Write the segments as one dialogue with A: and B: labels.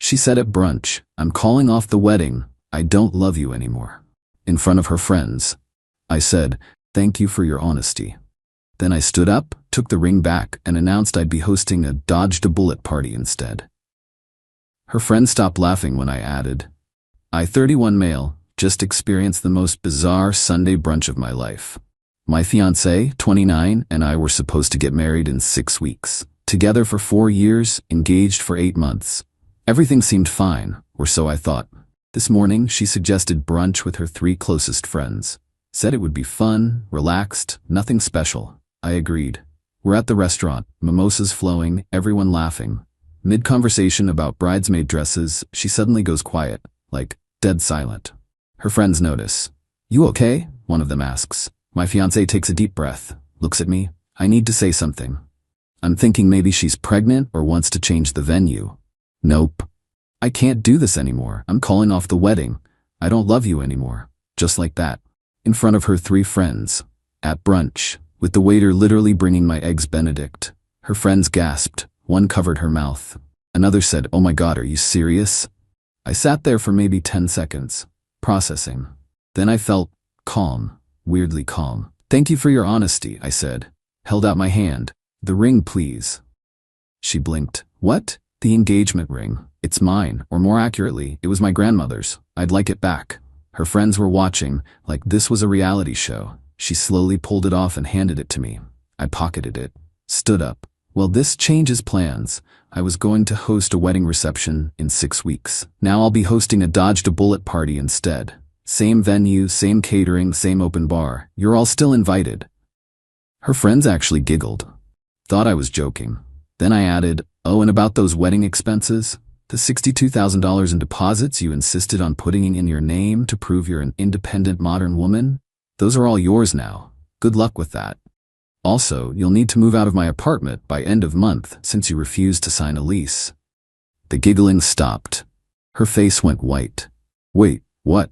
A: She said at brunch, "I'm calling off the wedding. I don't love you anymore." In front of her friends. I said, "Thank you for your honesty." Then I stood up, took the ring back, and announced I'd be hosting a dodged-a-bullet party instead. Her friends stopped laughing when I added, "I, 31 male, just experienced the most bizarre Sunday brunch of my life. My fiancé, 29, and I were supposed to get married in 6 weeks. Together for 4 years, engaged for 8 months. Everything seemed fine, or so I thought. This morning, she suggested brunch with her 3 closest friends. Said it would be fun, relaxed, nothing special. I agreed. We're at the restaurant, mimosas flowing, everyone laughing. Mid-conversation about bridesmaid dresses, she suddenly goes quiet, like, dead silent. Her friends notice. "You okay?" one of them asks. My fiancé takes a deep breath, looks at me. I need to say something. I'm thinking maybe she's pregnant or wants to change the venue. Nope. I can't do this anymore. I'm calling off the wedding. I don't love you anymore. Just like that. In front of her 3 friends. At brunch, with the waiter literally bringing my eggs Benedict. Her friends gasped. One covered her mouth. Another said, "Oh my God, are you serious?" I sat there for maybe 10 seconds, processing. Then I felt calm, weirdly calm. "Thank you for your honesty," I said. Held out my hand. "The ring, please." She blinked. "What?" "The engagement ring. It's mine, or more accurately, it was my grandmother's. I'd like it back." Her friends were watching, like this was a reality show. She slowly pulled it off and handed it to me. I pocketed it. Stood up. "Well, this changes plans. I was going to host a wedding reception in 6 weeks. Now I'll be hosting a dodged-a-bullet party instead. Same venue, same catering, same open bar. You're all still invited." Her friends actually giggled. Thought I was joking. Then I added, "Oh, and about those wedding expenses? The $62,000 in deposits you insisted on putting in your name to prove you're an independent modern woman? Those are all yours now. Good luck with that. Also, you'll need to move out of my apartment by end of month since you refused to sign a lease." The giggling stopped. Her face went white. "Wait, what?"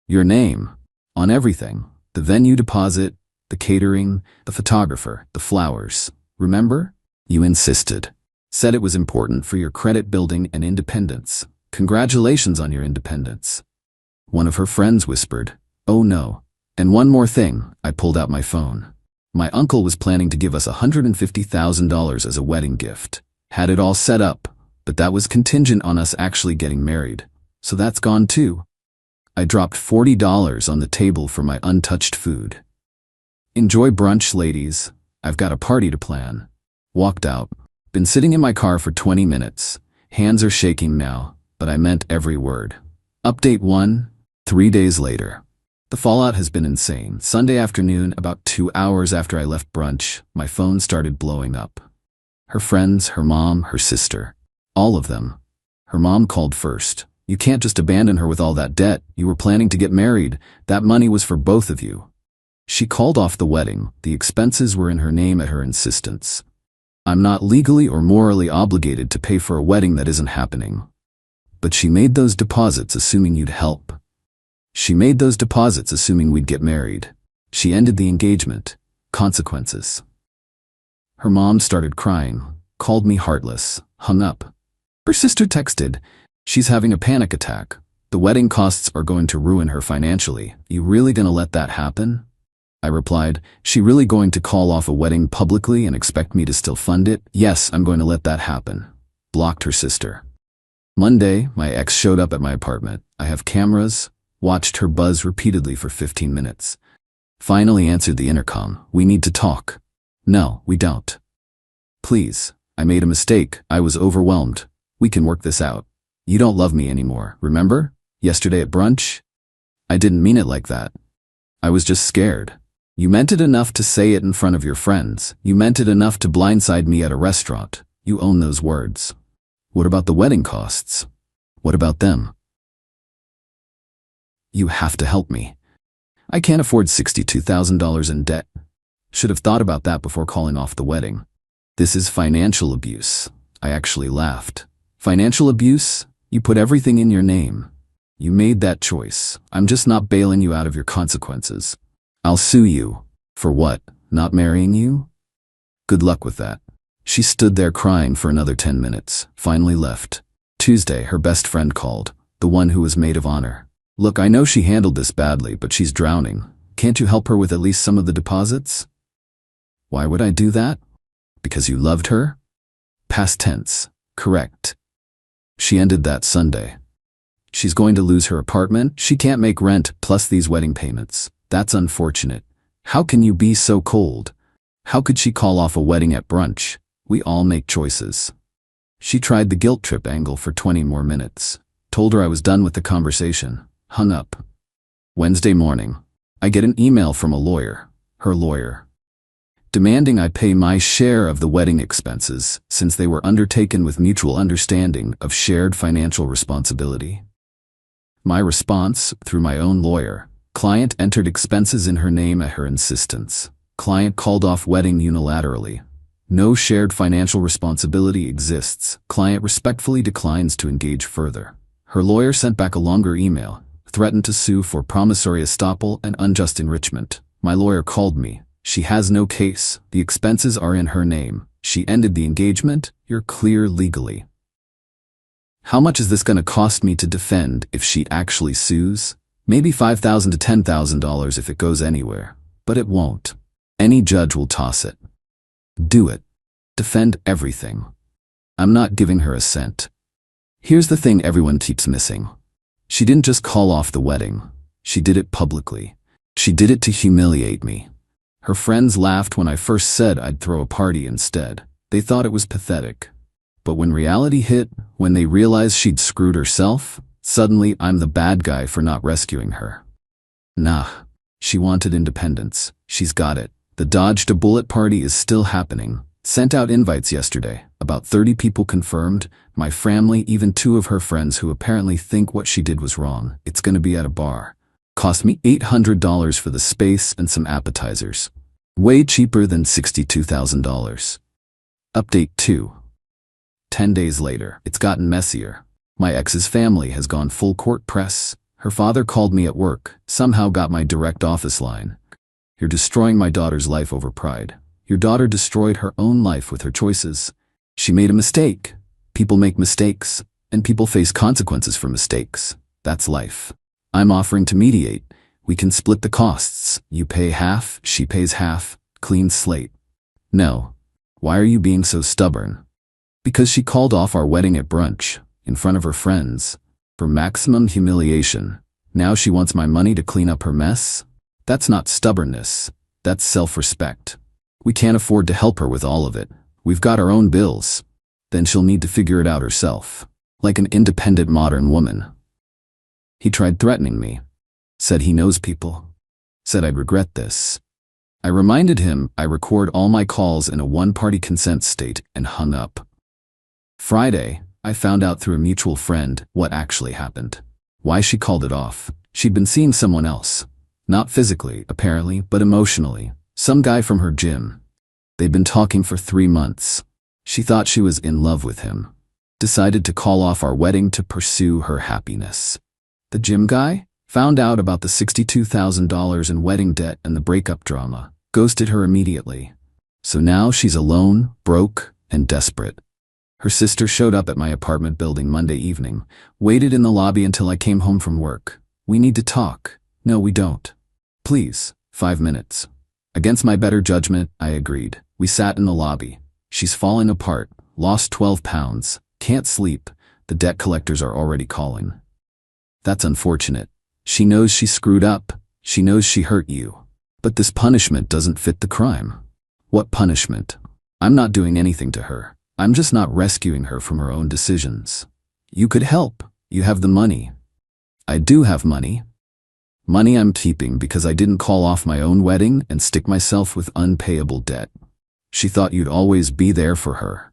A: "Your name. On everything. The venue deposit, the catering, the photographer, the flowers. Remember? You insisted. Said it was important for your credit building and independence. Congratulations on your independence." One of her friends whispered, "Oh no. And one more thing." I pulled out my phone. My uncle was planning to give us $150,000 as a wedding gift. Had it all set up, but that was contingent on us actually getting married. So that's gone too. I dropped $40 on the table for my untouched food. "Enjoy brunch, ladies. I've got a party to plan." Walked out. Been sitting in my car for 20 minutes. Hands are shaking now, but I meant every word. Update 1, 3 days later. The fallout has been insane. Sunday afternoon, about 2 hours after I left brunch, my phone started blowing up. Her friends, her mom, her sister. All of them. Her mom called first. "You can't just abandon her with all that debt. You were planning to get married. That money was for both of you." She called off the wedding. The expenses were in her name at her insistence. I'm not legally or morally obligated to pay for a wedding that isn't happening. But she made those deposits assuming you'd help. She made those deposits assuming we'd get married. She ended the engagement. Consequences. Her mom started crying, called me heartless, hung up. Her sister texted, "She's having a panic attack. The wedding costs are going to ruin her financially. You really gonna let that happen?" I replied, "She really going to call off a wedding publicly and expect me to still fund it? Yes, I'm going to let that happen." Blocked her sister. Monday, my ex showed up at my apartment. I have cameras, watched her buzz repeatedly for 15 minutes. Finally answered the intercom. "We need to talk." "No, we don't." "Please, I made a mistake. I was overwhelmed. We can work this out. You don't love me anymore, remember? Yesterday at brunch? I didn't mean it like that. I was just scared. You meant it enough to say it in front of your friends. You meant it enough to blindside me at a restaurant. You own those words. What about the wedding costs? What about them? You have to help me. I can't afford $62,000 in debt. Should have thought about that before calling off the wedding. This is financial abuse." I actually laughed. "Financial abuse? You put everything in your name. You made that choice. I'm just not bailing you out of your consequences. I'll sue you. For what? Not marrying you? Good luck with that." She stood there crying for another 10 minutes, finally left. Tuesday, her best friend called, the one who was maid of honor. Look, I know she handled this badly, but she's drowning. Can't you help her with at least some of the deposits? Why would I do that? Because you loved her? Past tense. Correct. She ended that Sunday. She's going to lose her apartment. She can't make rent, plus these wedding payments. That's unfortunate. How can you be so cold? How could she call off a wedding at brunch? We all make choices. She tried the guilt trip angle for 20 more minutes. Told her I was done with the conversation. Hung up. Wednesday morning, I get an email from a lawyer, her lawyer, demanding I pay my share of the wedding expenses since they were undertaken with mutual understanding of shared financial responsibility. My response, through my own lawyer: client entered expenses in her name at her insistence. Client called off wedding unilaterally. No shared financial responsibility exists. Client respectfully declines to engage further. Her lawyer sent back a longer email, threatened to sue for promissory estoppel and unjust enrichment. My lawyer called me. She has no case. The expenses are in her name. She ended the engagement. You're clear legally. How much is this going to cost me to defend if she actually sues? Maybe $5,000 to $10,000 if it goes anywhere. But it won't. Any judge will toss it. Do it. Defend everything. I'm not giving her a cent. Here's the thing everyone keeps missing. She didn't just call off the wedding. She did it publicly. She did it to humiliate me. Her friends laughed when I first said I'd throw a party instead. They thought it was pathetic. But when reality hit, when they realized she'd screwed herself, suddenly I'm the bad guy for not rescuing her. Nah. She wanted independence. She's got it. The dodged a bullet party is still happening. Sent out invites yesterday. About 30 people confirmed. My family, even 2 of her friends who apparently think what she did was wrong. It's gonna be at a bar. Cost me $800 for the space and some appetizers. Way cheaper than $62,000. Update 2. 10 days later, it's gotten messier. My ex's family has gone full court press. Her father called me at work, somehow got my direct office line. You're destroying my daughter's life over pride. Your daughter destroyed her own life with her choices. She made a mistake. People make mistakes, and people face consequences for mistakes. That's life. I'm offering to mediate. We can split the costs. You pay half, she pays half. Clean slate. No. Why are you being so stubborn? Because she called off our wedding at brunch, in front of her friends, for maximum humiliation. Now she wants my money to clean up her mess? That's not stubbornness. That's self-respect. We can't afford to help her with all of it. We've got our own bills. Then she'll need to figure it out herself, like an independent modern woman. He tried threatening me. Said he knows people. Said I'd regret this. I reminded him I record all my calls in a one-party consent state and hung up. Friday, I found out through a mutual friend what actually happened. Why she called it off. She'd been seeing someone else. Not physically, apparently, but emotionally. Some guy from her gym. They'd been talking for 3 months. She thought she was in love with him. Decided to call off our wedding to pursue her happiness. The gym guy found out about the $62,000 in wedding debt and the breakup drama. Ghosted her immediately. So now she's alone, broke, and desperate. Her sister showed up at my apartment building Monday evening, waited in the lobby until I came home from work. We need to talk. No, we don't. Please, 5 minutes. Against my better judgment, I agreed. We sat in the lobby. She's falling apart, lost 12 pounds, can't sleep. The debt collectors are already calling. That's unfortunate. She knows she screwed up. She knows she hurt you. But this punishment doesn't fit the crime. What punishment? I'm not doing anything to her. I'm just not rescuing her from her own decisions. You could help. You have the money. I do have money. Money I'm keeping because I didn't call off my own wedding and stick myself with unpayable debt. She thought you'd always be there for her.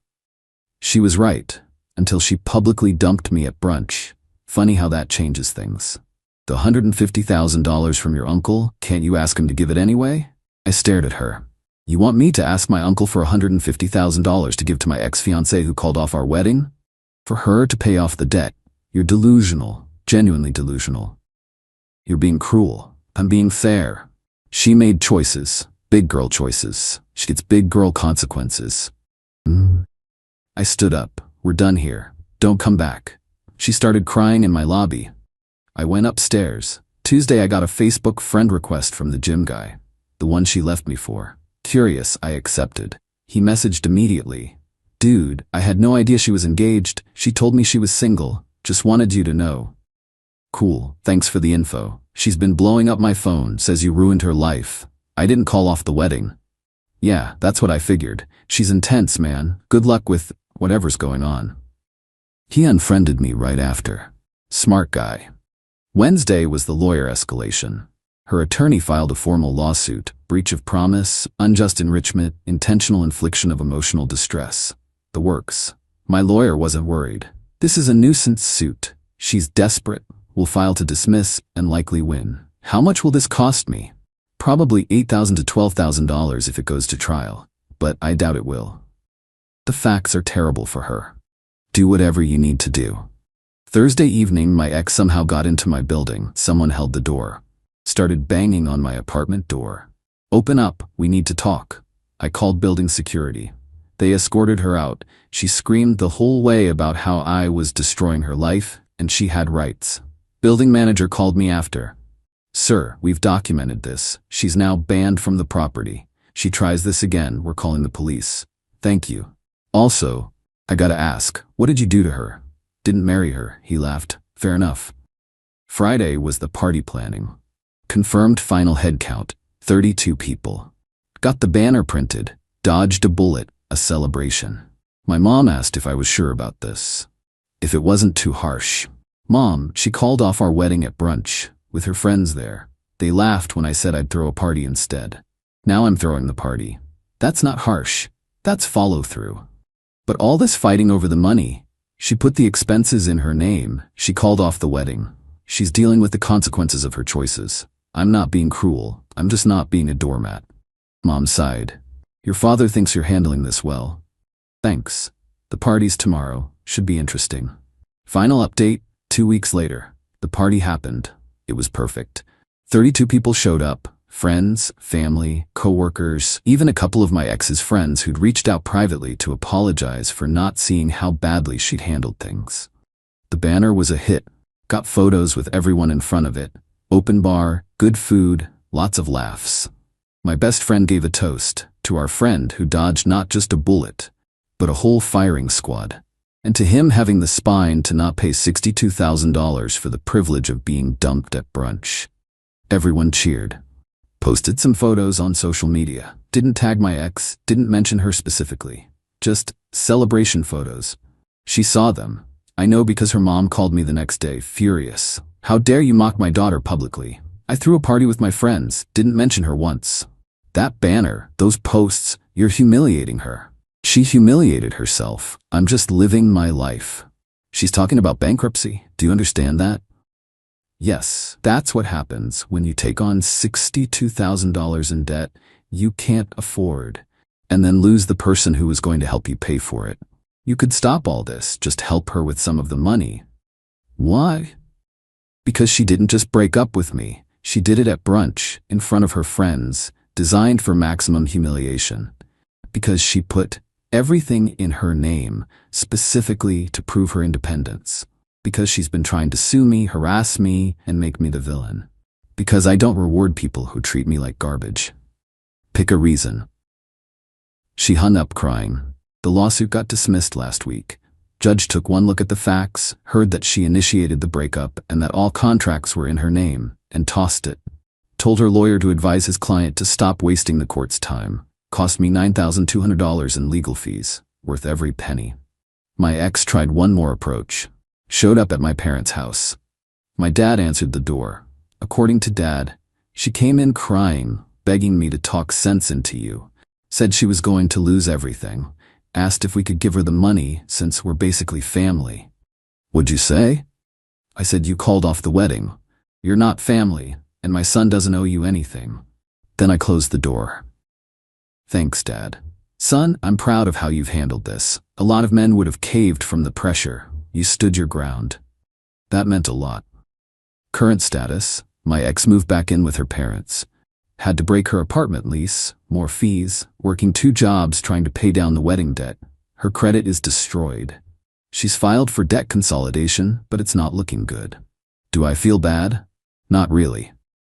A: She was right, until she publicly dumped me at brunch. Funny how that changes things. The $150,000 from your uncle, can't you ask him to give it anyway? I stared at her. You want me to ask my uncle for $150,000 to give to my ex-fiancée who called off our wedding? For her to pay off the debt? You're delusional, genuinely delusional. You're being cruel. I'm being fair. She made choices, big girl choices. She gets big girl consequences. I stood up. We're done here. Don't come back. She started crying in my lobby. I went upstairs. Tuesday I got a Facebook friend request from the gym guy, the one she left me for. Curious, I accepted. He messaged immediately. Dude, I had no idea she was engaged. She told me she was single. Just wanted you to know. Cool, thanks for the info. She's been blowing up my phone, says you ruined her life. I didn't call off the wedding. Yeah, that's what I figured. She's intense, man. Good luck with whatever's going on. He unfriended me right after. Smart guy. Wednesday was the lawyer escalation. Her attorney filed a formal lawsuit, breach of promise, unjust enrichment, intentional infliction of emotional distress. The works. My lawyer wasn't worried. This is a nuisance suit. She's desperate, will file to dismiss, and likely win. How much will this cost me? Probably $8,000 to $12,000 if it goes to trial, but I doubt it will. The facts are terrible for her. Do whatever you need to do. Thursday evening, my ex somehow got into my building. Someone held the door. Started banging on my apartment door. Open up, we need to talk. I called building security. They escorted her out. She screamed the whole way about how I was destroying her life and she had rights. Building manager called me after. Sir, we've documented this. She's now banned from the property. She tries this again, we're calling the police. Thank you. Also, I gotta ask, what did you do to her? Didn't marry her, he laughed. Fair enough. Friday was the party planning. Confirmed final head count, 32 people. Got the banner printed, dodged a bullet, a celebration. My mom asked if I was sure about this. If it wasn't too harsh. Mom, she called off our wedding at brunch, with her friends there. They laughed when I said I'd throw a party instead. Now I'm throwing the party. That's not harsh. That's follow-through. But all this fighting over the money, she put the expenses in her name. She called off the wedding. She's dealing with the consequences of her choices. I'm not being cruel. I'm just not being a doormat. Mom sighed. Your father thinks you're handling this well. Thanks. The party's tomorrow. Should be interesting. Final update, 2 weeks later. The party happened. It was perfect. 32 people showed up. Friends, family, co-workers, even a couple of my ex's friends who'd reached out privately to apologize for not seeing how badly she'd handled things. The banner was a hit. Got photos with everyone in front of it. Open bar, good food, lots of laughs. My best friend gave a toast to our friend who dodged not just a bullet, but a whole firing squad. And to him having the spine to not pay $62,000 for the privilege of being dumped at brunch. Everyone cheered. Posted some photos on social media. Didn't tag my ex, didn't mention her specifically. Just celebration photos. She saw them. I know because her mom called me the next day, furious. How dare you mock my daughter publicly? I threw a party with my friends, didn't mention her once. That banner, those posts, you're humiliating her. She humiliated herself. I'm just living my life. She's talking about bankruptcy. Do you understand that? Yes, that's what happens when you take on $62,000 in debt you can't afford, and then lose the person who was going to help you pay for it. You could stop all this, just help her with some of the money. Why? Because she didn't just break up with me. She did it at brunch, in front of her friends, designed for maximum humiliation. Because she put everything in her name, specifically to prove her independence. Because she's been trying to sue me, harass me, and make me the villain. Because I don't reward people who treat me like garbage. Pick a reason. She hung up crying. The lawsuit got dismissed last week. Judge took one look at the facts, heard that she initiated the breakup and that all contracts were in her name, and tossed it. Told her lawyer to advise his client to stop wasting the court's time. Cost me $9,200 in legal fees, worth every penny. My ex tried one more approach. Showed up at my parents' house. My dad answered the door. According to Dad, she came in crying, begging me to talk sense into you. Said she was going to lose everything. Asked if we could give her the money since we're basically family. What'd you say? I said you called off the wedding. You're not family, and my son doesn't owe you anything. Then I closed the door. Thanks, Dad. Son, I'm proud of how you've handled this. A lot of men would have caved from the pressure. You stood your ground. That meant a lot. Current status, my ex moved back in with her parents. Had to break her apartment lease, more fees, working 2 jobs trying to pay down the wedding debt. Her credit is destroyed. She's filed for debt consolidation, but it's not looking good. Do I feel bad? Not really.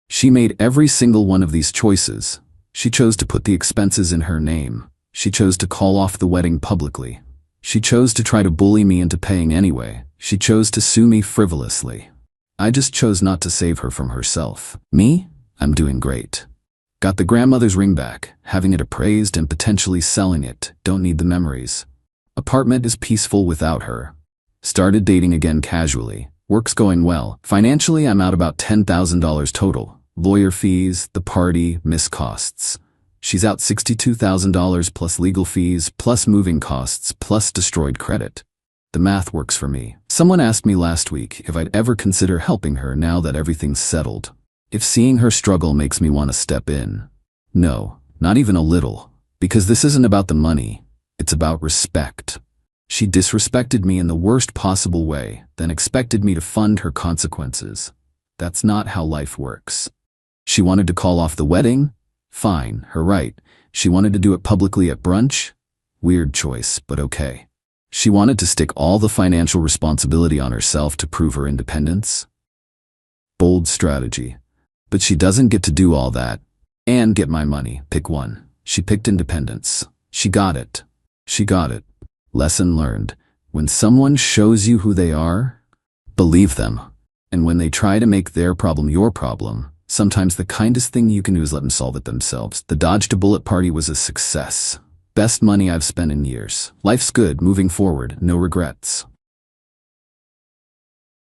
A: She made every single one of these choices. She chose to put the expenses in her name. She chose to call off the wedding publicly. She chose to try to bully me into paying anyway. She chose to sue me frivolously. I just chose not to save her from herself. Me? I'm doing great. Got the grandmother's ring back, having it appraised and potentially selling it. Don't need the memories. Apartment is peaceful without her. Started dating again casually. Work's going well. Financially, I'm out about $10,000 total. Lawyer fees, the party, missed costs. She's out $62,000 plus legal fees, plus moving costs, plus destroyed credit. The math works for me. Someone asked me last week if I'd ever consider helping her now that everything's settled. If seeing her struggle makes me want to step in. No, not even a little. Because this isn't about the money. It's about respect. She disrespected me in the worst possible way, then expected me to fund her consequences. That's not how life works. She wanted to call off the wedding? Fine, her right. She wanted to do it publicly at brunch? Weird choice, but okay. She wanted to stick all the financial responsibility on herself to prove her independence? Bold strategy. But she doesn't get to do all that and get my money. Pick one. She picked independence. She got it. She got it. Lesson learned. When someone shows you who they are, believe them. And when they try to make their problem your problem, sometimes the kindest thing you can do is let them solve it themselves. The dodged a bullet party was a success. Best money I've spent in years. Life's good, moving forward, no regrets.